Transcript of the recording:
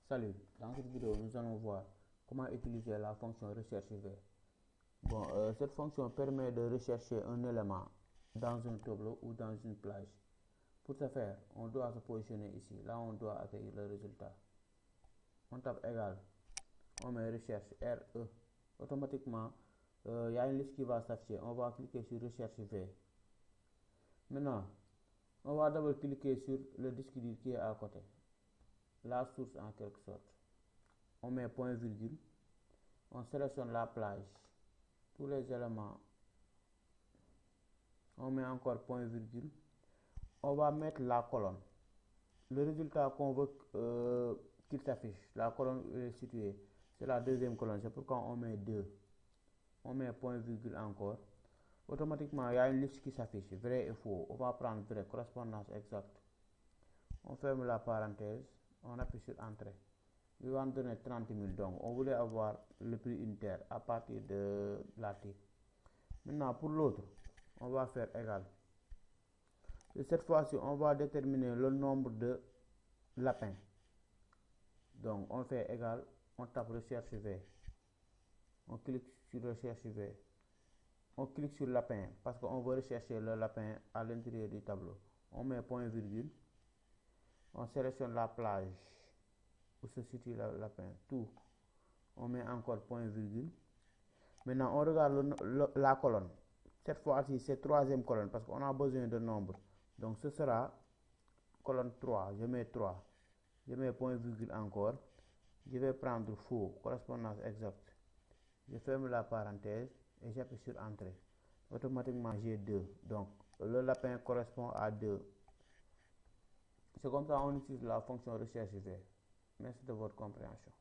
Salut, dans cette vidéo, nous allons voir comment utiliser la fonction recherche V. Bon, cette fonction permet de rechercher un élément dans un tableau ou dans une plage. Pour ce faire, on doit se positionner ici. Là, on doit accueillir le résultat. On tape égal, on met recherche RE. Automatiquement, il y a une liste qui va s'afficher. On va cliquer sur recherche V. Maintenant, on va d'abord cliquer sur le disque dur qui est à côté. La source en quelque sorte. On met point virgule, on sélectionne la plage, tous les éléments, on met encore point virgule, on va mettre la colonne, le résultat qu'on veut qu'il s'affiche, la colonne est située, c'est la deuxième colonne, c'est pourquoi on met 2, on met point virgule encore, automatiquement il y a une liste qui s'affiche, vrai et faux, on va prendre vrai, correspondance exacte, on ferme la parenthèse, on appuie sur entrée. Il va nous donner 30 000, donc on voulait avoir le prix unitaire à partir de l'article. Maintenant, pour l'autre, on va faire égal. Et cette fois-ci, on va déterminer le nombre de lapins. Donc, on fait égal, on tape recherche V. On clique sur recherche V. On clique sur lapin parce qu'on veut rechercher le lapin à l'intérieur du tableau. On met point virgule. On sélectionne la plage où se situe le lapin, tout. On met encore point virgule. Maintenant, on regarde la colonne. Cette fois-ci, c'est troisième colonne parce qu'on a besoin de nombre. Donc, ce sera colonne 3. Je mets 3. Je mets point virgule encore. Je vais prendre faux, correspondance exacte. Je ferme la parenthèse et j'appuie sur entrée. Automatiquement, j'ai 2. Donc, le lapin correspond à 2. C'est comme ça qu'on utilise la fonction recherche V. Merci de votre compréhension.